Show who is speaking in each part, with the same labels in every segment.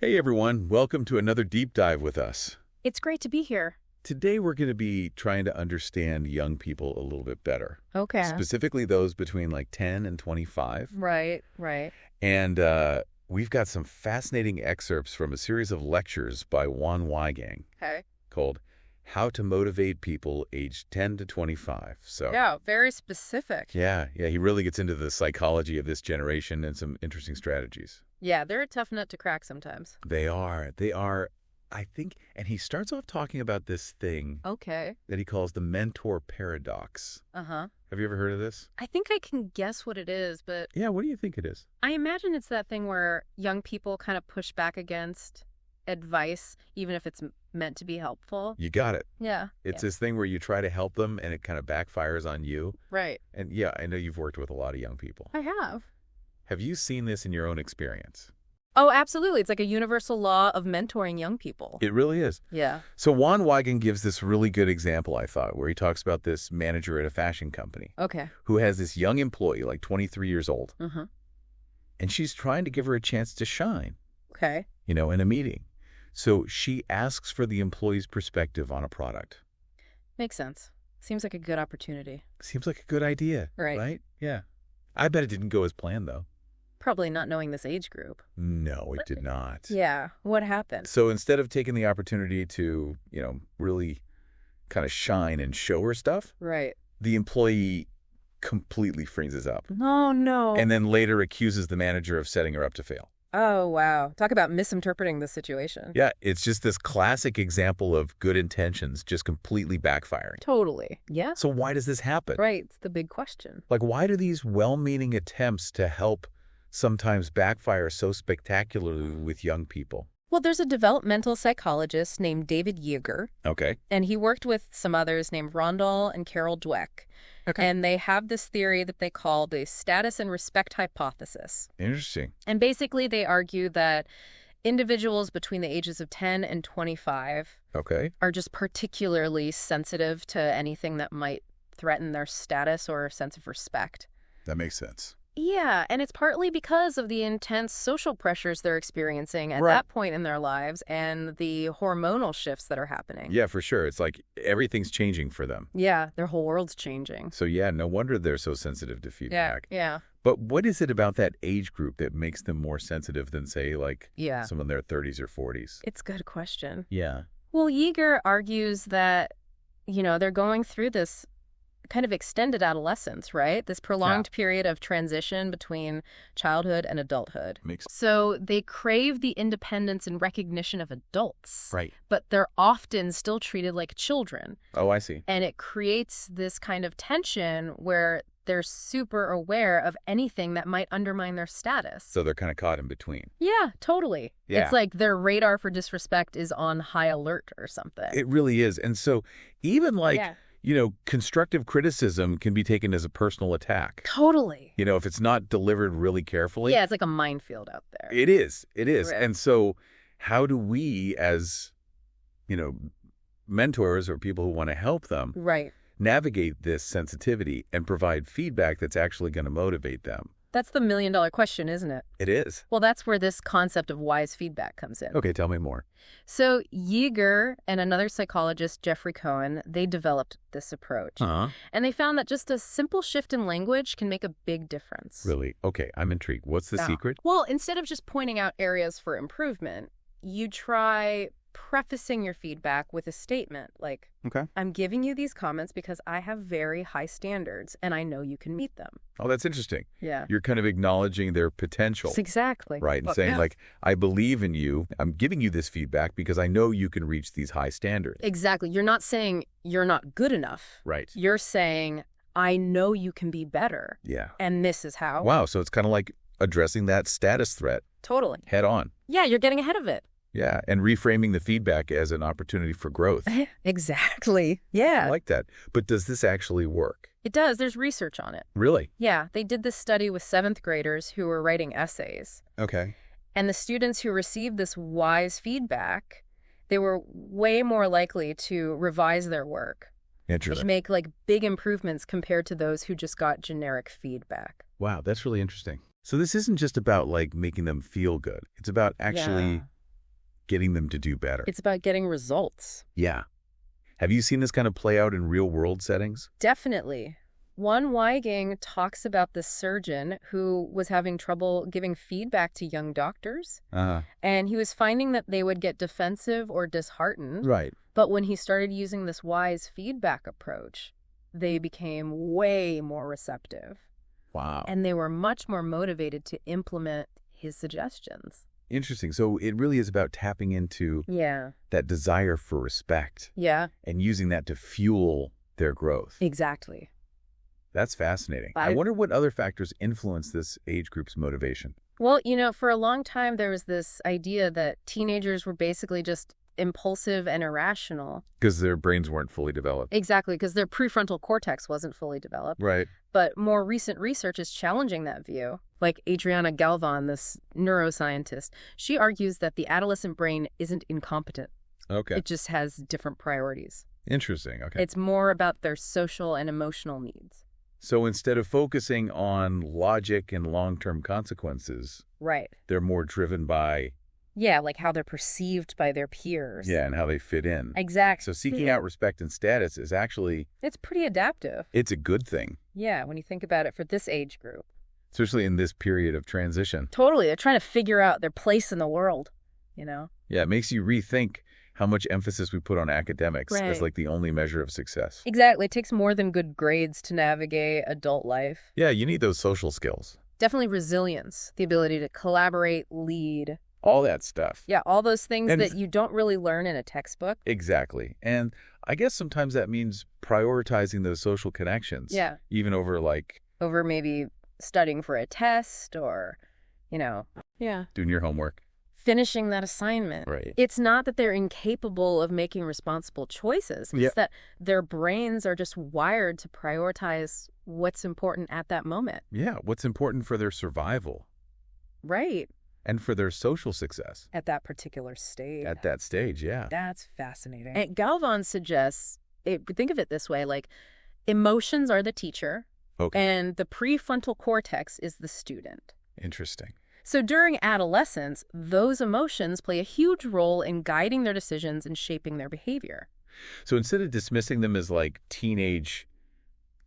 Speaker 1: Hey everyone, welcome to another deep dive with us.
Speaker 2: It's great to be here.
Speaker 1: Today we're going to be trying to understand young people a little bit better.
Speaker 2: Okay.
Speaker 1: Specifically those between like 10 and 25.
Speaker 2: Right.
Speaker 1: And we've got some fascinating excerpts from a series of lectures by Juan Weigang called How to Motivate People Aged 10 to 25. So
Speaker 2: Yeah, very specific.
Speaker 1: Yeah, he really gets into the psychology of this generation and some interesting strategies.
Speaker 2: Yeah, they're a tough nut to crack sometimes.
Speaker 1: They are, I think, and he starts off talking about this thing
Speaker 2: Okay.
Speaker 1: that he calls the mentor paradox.
Speaker 2: Uh-huh.
Speaker 1: Have you ever heard of this?
Speaker 2: I think I can guess what it is, but
Speaker 1: Yeah, what do you think it is?
Speaker 2: I imagine it's that thing where young people kind of push back against advice, even if it's meant to be helpful.
Speaker 1: You got it.
Speaker 2: Yeah.
Speaker 1: It's this thing where you try to help them and it kind of backfires on you.
Speaker 2: Right.
Speaker 1: And yeah, I know you've worked with a lot of young people.
Speaker 2: I have.
Speaker 1: Have you seen this in your own experience?
Speaker 2: Oh, absolutely. It's like a universal law of mentoring young people.
Speaker 1: It really is.
Speaker 2: Yeah.
Speaker 1: So Juan Weigang gives this really good example, I thought, where he talks about this manager at a fashion company
Speaker 2: Okay.
Speaker 1: who has this young employee, like 23 years old,
Speaker 2: Uh-huh.
Speaker 1: and she's trying to give her a chance to shine,
Speaker 2: Okay.
Speaker 1: in a meeting. So she asks for the employee's perspective on a product.
Speaker 2: Makes sense. Seems like a good opportunity.
Speaker 1: Seems like a good idea,
Speaker 2: Right.
Speaker 1: Yeah. I bet it didn't go as planned, though.
Speaker 2: Probably not knowing this age group.
Speaker 1: No, it did not.
Speaker 2: Yeah. What happened?
Speaker 1: So instead of taking the opportunity to, really kind of shine and show her stuff,
Speaker 2: Right.
Speaker 1: the employee completely freezes up
Speaker 2: No.
Speaker 1: and then later accuses the manager of setting her up to fail.
Speaker 2: Oh, wow. Talk about misinterpreting the situation.
Speaker 1: Yeah, it's just this classic example of good intentions just completely backfiring.
Speaker 2: Totally. Yeah.
Speaker 1: So why does this happen?
Speaker 2: Right. It's the big question.
Speaker 1: Like, why do these well-meaning attempts to help sometimes backfire so spectacularly with young people?
Speaker 2: Well, there's a developmental psychologist named David Yeager,
Speaker 1: Okay.
Speaker 2: and he worked with some others named Rondell and Carol Dweck.
Speaker 1: Okay.
Speaker 2: And they have this theory that they call the status and respect hypothesis.
Speaker 1: Interesting.
Speaker 2: And basically, they argue that individuals between the ages of 10 and 25
Speaker 1: Okay.
Speaker 2: are just particularly sensitive to anything that might threaten their status or sense of respect.
Speaker 1: That makes sense.
Speaker 2: Yeah, and it's partly because of the intense social pressures they're experiencing at
Speaker 1: Right.
Speaker 2: that point in their lives and the hormonal shifts that are happening.
Speaker 1: Yeah, for sure. It's like everything's changing for them.
Speaker 2: Yeah, their whole world's changing.
Speaker 1: So yeah, no wonder they're so sensitive to feedback.
Speaker 2: Yeah.
Speaker 1: But what is it about that age group that makes them more sensitive than, say, like someone in their 30s or 40s?
Speaker 2: It's a good question.
Speaker 1: Yeah.
Speaker 2: Well, Yeager argues that, they're going through this kind of extended adolescence, right? This prolonged period of transition between childhood and adulthood. So they crave the independence and recognition of adults.
Speaker 1: Right.
Speaker 2: But they're often still treated like children.
Speaker 1: Oh, I see.
Speaker 2: And it creates this kind of tension where they're super aware of anything that might undermine their status.
Speaker 1: So they're kind of caught in between.
Speaker 2: Yeah, totally.
Speaker 1: Yeah.
Speaker 2: It's like their radar for disrespect is on high alert or something.
Speaker 1: It really is. And so even constructive criticism can be taken as a personal attack.
Speaker 2: Totally.
Speaker 1: If it's not delivered really carefully.
Speaker 2: Yeah, it's like a minefield out there.
Speaker 1: It is. Right. And so how do we as, mentors or people who want to help them navigate this sensitivity and provide feedback that's actually going to motivate them?
Speaker 2: That's the million-dollar question, isn't it?
Speaker 1: It is.
Speaker 2: Well, that's where this concept of wise feedback comes in.
Speaker 1: Okay, tell me more.
Speaker 2: So Yeager and another psychologist, Jeffrey Cohen, they developed this approach.
Speaker 1: Uh-huh.
Speaker 2: And they found that just a simple shift in language can make a big difference.
Speaker 1: Really? Okay, I'm intrigued. What's the secret?
Speaker 2: Well, instead of just pointing out areas for improvement, you try prefacing your feedback with a statement like, I'm giving you these comments because I have very high standards and I know you can meet them.
Speaker 1: Oh, that's interesting.
Speaker 2: Yeah.
Speaker 1: You're kind of acknowledging their potential.
Speaker 2: Exactly.
Speaker 1: Right, and saying I believe in you. I'm giving you this feedback because I know you can reach these high standards.
Speaker 2: Exactly. You're not saying you're not good enough.
Speaker 1: Right.
Speaker 2: You're saying, I know you can be better.
Speaker 1: Yeah.
Speaker 2: And this is how.
Speaker 1: Wow, so it's kind of like addressing that status threat.
Speaker 2: Totally.
Speaker 1: Head on.
Speaker 2: Yeah, you're getting ahead of it.
Speaker 1: Yeah, and reframing the feedback as an opportunity for growth.
Speaker 2: Exactly. Yeah.
Speaker 1: I like that. But does this actually work?
Speaker 2: It does. There's research on it.
Speaker 1: Really?
Speaker 2: Yeah. They did this study with 7th graders who were writing essays.
Speaker 1: Okay.
Speaker 2: And the students who received this wise feedback, they were way more likely to revise their work.
Speaker 1: Interesting.
Speaker 2: To make big improvements compared to those who just got generic feedback.
Speaker 1: Wow, that's really interesting. So this isn't just about making them feel good. It's about actually getting them to do better.
Speaker 2: It's about getting results.
Speaker 1: Yeah. Have you seen this kind of play out in real-world settings?
Speaker 2: Definitely. One Weigang talks about the surgeon who was having trouble giving feedback to young doctors. And he was finding that they would get defensive or disheartened.
Speaker 1: Right.
Speaker 2: But when he started using this wise feedback approach, they became way more receptive.
Speaker 1: Wow.
Speaker 2: And they were much more motivated to implement his suggestions.
Speaker 1: Interesting. So it really is about tapping into that desire for respect.
Speaker 2: Yeah.
Speaker 1: And using that to fuel their growth.
Speaker 2: Exactly.
Speaker 1: That's fascinating. I wonder what other factors influence this age group's motivation.
Speaker 2: Well, for a long time, there was this idea that teenagers were basically just impulsive and irrational.
Speaker 1: Because their brains weren't fully developed.
Speaker 2: Exactly, because their prefrontal cortex wasn't fully developed.
Speaker 1: Right.
Speaker 2: But more recent research is challenging that view. Like Adriana Galvan, this neuroscientist, she argues that the adolescent brain isn't incompetent.
Speaker 1: Okay.
Speaker 2: It just has different priorities.
Speaker 1: Interesting. Okay.
Speaker 2: It's more about their social and emotional needs.
Speaker 1: So instead of focusing on logic and long-term consequences,
Speaker 2: right,
Speaker 1: they're more driven by...
Speaker 2: Yeah, like how they're perceived by their peers.
Speaker 1: Yeah, and how they fit in.
Speaker 2: Exactly.
Speaker 1: So seeking out respect and status is actually...
Speaker 2: It's pretty adaptive.
Speaker 1: It's a good thing.
Speaker 2: Yeah, when you think about it for this age group.
Speaker 1: Especially in this period of transition.
Speaker 2: Totally. They're trying to figure out their place in the world, Yeah,
Speaker 1: it makes you rethink how much emphasis we put on academics as like the only measure of success.
Speaker 2: Exactly. It takes more than good grades to navigate adult life.
Speaker 1: Yeah, you need those social skills.
Speaker 2: Definitely resilience, the ability to collaborate, lead.
Speaker 1: All that stuff.
Speaker 2: Yeah, all those things that you don't really learn in a textbook.
Speaker 1: Exactly. And I guess sometimes that means prioritizing those social connections.
Speaker 2: Yeah.
Speaker 1: Even over
Speaker 2: over maybe studying for a test or,
Speaker 1: doing your homework.
Speaker 2: Finishing that assignment.
Speaker 1: Right.
Speaker 2: It's not that they're incapable of making responsible choices. It's that their brains are just wired to prioritize what's important at that moment.
Speaker 1: Yeah, what's important for their survival.
Speaker 2: Right.
Speaker 1: And for their social success.
Speaker 2: At that particular stage.
Speaker 1: At that stage, yeah.
Speaker 2: That's fascinating. And Galvan suggests, think of it this way, like emotions are the teacher, and the prefrontal cortex is the student.
Speaker 1: Interesting.
Speaker 2: So during adolescence, those emotions play a huge role in guiding their decisions and shaping their behavior.
Speaker 1: So instead of dismissing them as like teenage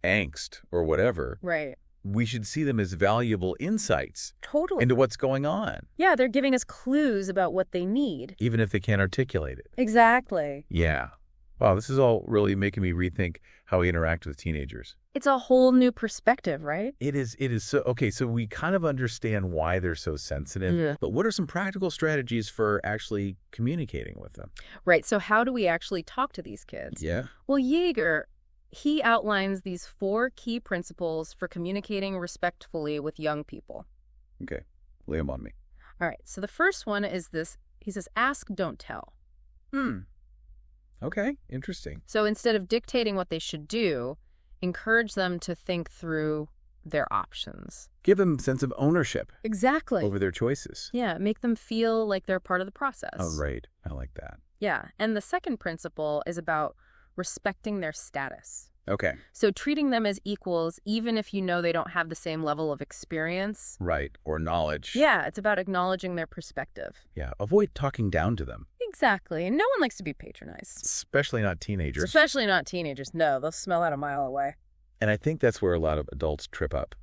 Speaker 1: angst or whatever,
Speaker 2: right,
Speaker 1: we should see them as valuable insights
Speaker 2: into
Speaker 1: what's going on.
Speaker 2: Yeah, they're giving us clues about what they need.
Speaker 1: Even if they can't articulate it.
Speaker 2: Exactly.
Speaker 1: Yeah. Wow, this is all really making me rethink how we interact with teenagers.
Speaker 2: It's a whole new perspective, right?
Speaker 1: It is. So, okay, so we kind of understand why they're so sensitive, but what are some practical strategies for actually communicating with them?
Speaker 2: Right, so how do we actually talk to these kids?
Speaker 1: Yeah.
Speaker 2: Well, Yeager, he outlines these 4 key principles for communicating respectfully with young people.
Speaker 1: Okay, lay them on me.
Speaker 2: All right, so the first one is this. He says, ask, don't tell.
Speaker 1: Okay, interesting.
Speaker 2: So instead of dictating what they should do, encourage them to think through their options.
Speaker 1: Give them a sense of ownership.
Speaker 2: Exactly.
Speaker 1: Over their choices.
Speaker 2: Yeah, make them feel like they're part of the process.
Speaker 1: Oh, right. I like that.
Speaker 2: Yeah, and the second principle is about respecting their status.
Speaker 1: Okay.
Speaker 2: So treating them as equals, even if you know they don't have the same level of experience.
Speaker 1: Right, or knowledge.
Speaker 2: Yeah, it's about acknowledging their perspective.
Speaker 1: Yeah, avoid talking down to them.
Speaker 2: Exactly, and no one likes to be patronized.
Speaker 1: Especially not teenagers.
Speaker 2: Especially not teenagers. No, they'll smell that a mile away.
Speaker 1: And I think that's where a lot of adults trip up.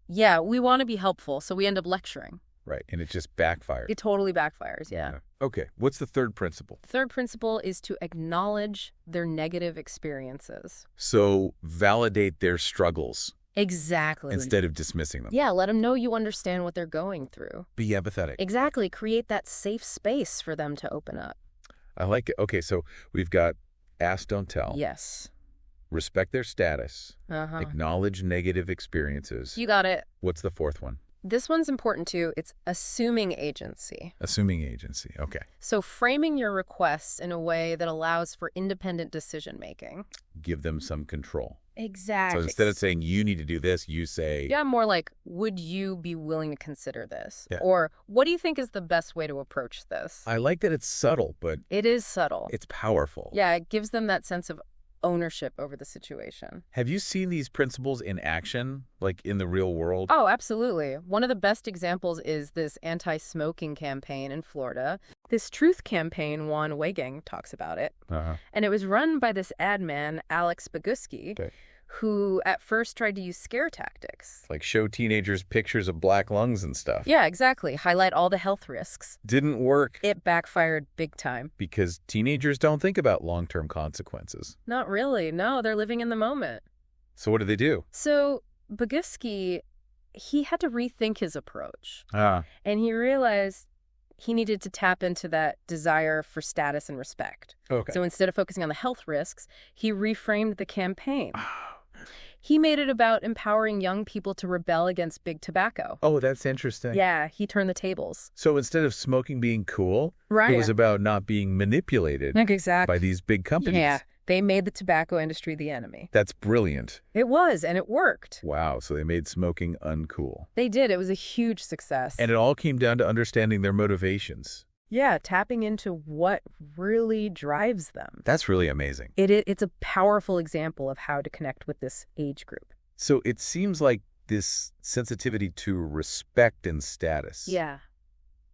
Speaker 2: Yeah, we want to be helpful, so we end up lecturing.
Speaker 1: Right, and it just backfires.
Speaker 2: It totally backfires, yeah.
Speaker 1: Okay, what's the third principle?
Speaker 2: The third principle is to acknowledge their negative experiences.
Speaker 1: So validate their struggles.
Speaker 2: Exactly.
Speaker 1: Instead of dismissing them.
Speaker 2: Yeah, let them know you understand what they're going through.
Speaker 1: Be empathetic.
Speaker 2: Exactly. Create that safe space for them to open up.
Speaker 1: I like it. Okay, so we've got ask, don't tell.
Speaker 2: Yes.
Speaker 1: Respect their status. Acknowledge negative experiences.
Speaker 2: You got it.
Speaker 1: What's the fourth one?
Speaker 2: This one's important too. It's assuming agency.
Speaker 1: Assuming agency. Okay.
Speaker 2: So framing your requests in a way that allows for independent decision making.
Speaker 1: Give them some control.
Speaker 2: Exactly.
Speaker 1: So instead of saying you need to do this, you say...
Speaker 2: Yeah, more like, would you be willing to consider this?
Speaker 1: Yeah.
Speaker 2: Or what do you think is the best way to approach this?
Speaker 1: I like that it's subtle, but...
Speaker 2: It is subtle.
Speaker 1: It's powerful.
Speaker 2: Yeah, it gives them that sense of ownership over the situation.
Speaker 1: Have you seen these principles in action, like in the real world?
Speaker 2: Oh, absolutely. One of the best examples is this anti-smoking campaign in Florida. This truth campaign, Juan Weigang talks about it. And it was run by this ad man, Alex Boguski, who at first tried to use scare tactics.
Speaker 1: Like show teenagers pictures of black lungs and stuff.
Speaker 2: Yeah, exactly. Highlight all the health risks.
Speaker 1: Didn't work.
Speaker 2: It backfired big time.
Speaker 1: Because teenagers don't think about long-term consequences.
Speaker 2: Not really. No, they're living in the moment.
Speaker 1: So what do they do?
Speaker 2: So Boguski, he had to rethink his approach. And he realized he needed to tap into that desire for status and respect. So instead of focusing on the health risks, he reframed the campaign. He made it about empowering young people to rebel against big tobacco.
Speaker 1: Oh, that's interesting.
Speaker 2: Yeah, he turned the tables.
Speaker 1: So instead of smoking being cool, it was about not being manipulated by these big companies.
Speaker 2: Yeah, they made the tobacco industry the enemy.
Speaker 1: That's brilliant.
Speaker 2: It was, and it worked.
Speaker 1: Wow, so they made smoking uncool.
Speaker 2: They did. It was a huge success.
Speaker 1: And it all came down to understanding their motivations.
Speaker 2: Yeah, tapping into what really drives them.
Speaker 1: That's really amazing.
Speaker 2: It's a powerful example of how to connect with this age group.
Speaker 1: So it seems like this sensitivity to respect and status.
Speaker 2: Yeah.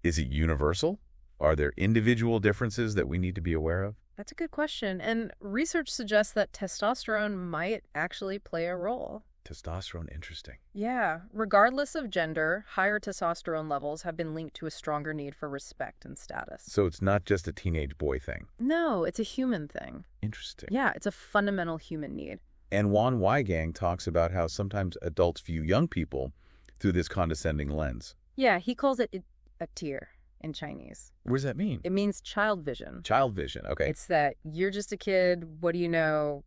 Speaker 1: Is it universal? Are there individual differences that we need to be aware of?
Speaker 2: That's a good question. And research suggests that testosterone might actually play a role.
Speaker 1: Testosterone, interesting.
Speaker 2: Yeah. Regardless of gender, higher testosterone levels have been linked to a stronger need for respect and status.
Speaker 1: So it's not just a teenage boy thing?
Speaker 2: No, it's a human thing.
Speaker 1: Interesting.
Speaker 2: Yeah, it's a fundamental human need.
Speaker 1: And Juan Weigang talks about how sometimes adults view young people through this condescending lens.
Speaker 2: Yeah, he calls it a tear in Chinese.
Speaker 1: What does that mean?
Speaker 2: It means child vision.
Speaker 1: Child vision, okay.
Speaker 2: It's that you're just a kid, what do you know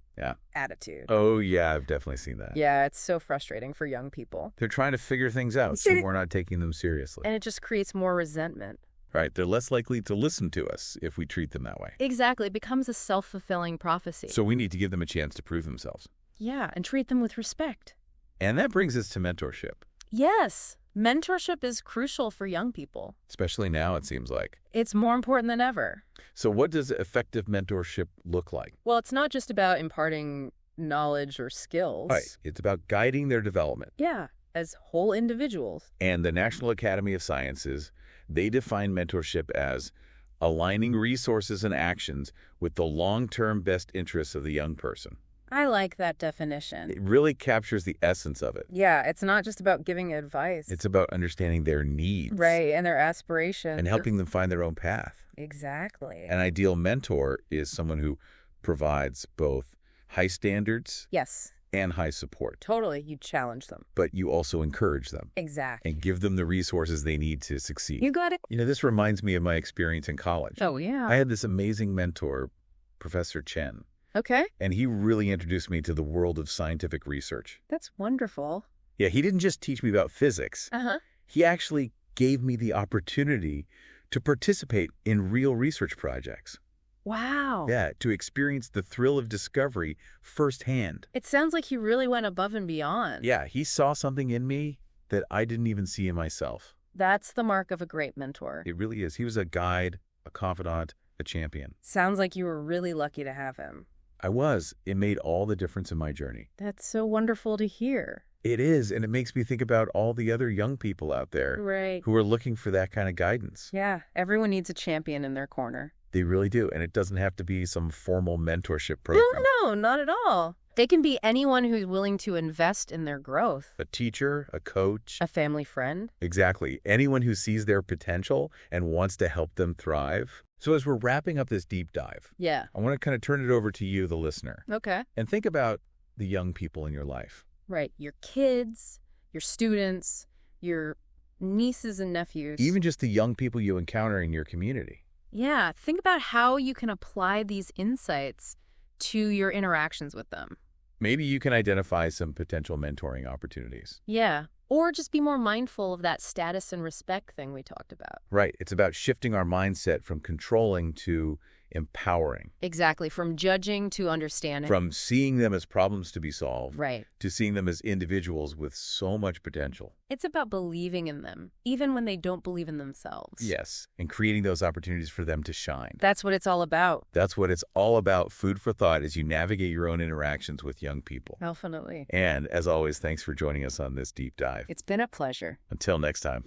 Speaker 2: attitude.
Speaker 1: Oh, yeah, I've definitely seen that.
Speaker 2: Yeah, it's so frustrating for young people.
Speaker 1: They're trying to figure things out, so we're not taking them seriously.
Speaker 2: And it just creates more resentment.
Speaker 1: Right, they're less likely to listen to us if we treat them that way.
Speaker 2: Exactly, it becomes a self-fulfilling prophecy.
Speaker 1: So we need to give them a chance to prove themselves.
Speaker 2: Yeah, and treat them with respect.
Speaker 1: And that brings us to mentorship.
Speaker 2: Yes, mentorship is crucial for young people.
Speaker 1: Especially now, it seems like.
Speaker 2: It's more important than ever.
Speaker 1: So what does effective mentorship look like?
Speaker 2: Well, it's not just about imparting knowledge or skills.
Speaker 1: Right. It's about guiding their development.
Speaker 2: Yeah, as whole individuals.
Speaker 1: And the National Academy of Sciences, they define mentorship as aligning resources and actions with the long-term best interests of the young person.
Speaker 2: I like that definition.
Speaker 1: It really captures the essence of it.
Speaker 2: Yeah, it's not just about giving advice.
Speaker 1: It's about understanding their needs.
Speaker 2: Right, and their aspirations.
Speaker 1: And helping them find their own path.
Speaker 2: Exactly.
Speaker 1: An ideal mentor is someone who provides both high standards and high support.
Speaker 2: Totally, you challenge them.
Speaker 1: But you also encourage them.
Speaker 2: Exactly.
Speaker 1: And give them the resources they need to succeed.
Speaker 2: You got it.
Speaker 1: You know, this reminds me of my experience in college.
Speaker 2: Oh, yeah.
Speaker 1: I had this amazing mentor, Professor Chen.
Speaker 2: Okay.
Speaker 1: And he really introduced me to the world of scientific research.
Speaker 2: That's wonderful.
Speaker 1: Yeah, he didn't just teach me about physics. He actually gave me the opportunity to participate in real research projects.
Speaker 2: Wow.
Speaker 1: Yeah, to experience the thrill of discovery firsthand.
Speaker 2: It sounds like he really went above and beyond.
Speaker 1: Yeah, he saw something in me that I didn't even see in myself.
Speaker 2: That's the mark of a great mentor.
Speaker 1: It really is. He was a guide, a confidant, a champion.
Speaker 2: Sounds like you were really lucky to have him.
Speaker 1: I was. It made all the difference in my journey.
Speaker 2: That's so wonderful to hear.
Speaker 1: It is, and it makes me think about all the other young people out there who are looking for that kind of guidance.
Speaker 2: Yeah, everyone needs a champion in their corner.
Speaker 1: They really do, and it doesn't have to be some formal mentorship program.
Speaker 2: No, not at all. They can be anyone who's willing to invest in their growth.
Speaker 1: A teacher, a coach.
Speaker 2: A family friend.
Speaker 1: Exactly. Anyone who sees their potential and wants to help them thrive. So as we're wrapping up this deep dive, I want to kind of turn it over to you, the listener.
Speaker 2: Okay.
Speaker 1: And think about the young people in your life.
Speaker 2: Right. Your kids, your students, your nieces and nephews.
Speaker 1: Even just the young people you encounter in your community.
Speaker 2: Yeah. Think about how you can apply these insights to your interactions with them.
Speaker 1: Maybe you can identify some potential mentoring opportunities.
Speaker 2: Yeah. Or just be more mindful of that status and respect thing we talked about.
Speaker 1: Right. It's about shifting our mindset from controlling to empowering.
Speaker 2: Exactly. From judging to understanding.
Speaker 1: From seeing them as problems to be solved.
Speaker 2: Right.
Speaker 1: To seeing them as individuals with so much potential.
Speaker 2: It's about believing in them, even when they don't believe in themselves.
Speaker 1: Yes. And creating those opportunities for them to shine.
Speaker 2: That's what it's all about.
Speaker 1: That's what it's all about. Food for thought as you navigate your own interactions with young people.
Speaker 2: Definitely.
Speaker 1: And as always, thanks for joining us on this deep dive.
Speaker 2: It's been a pleasure.
Speaker 1: Until next time.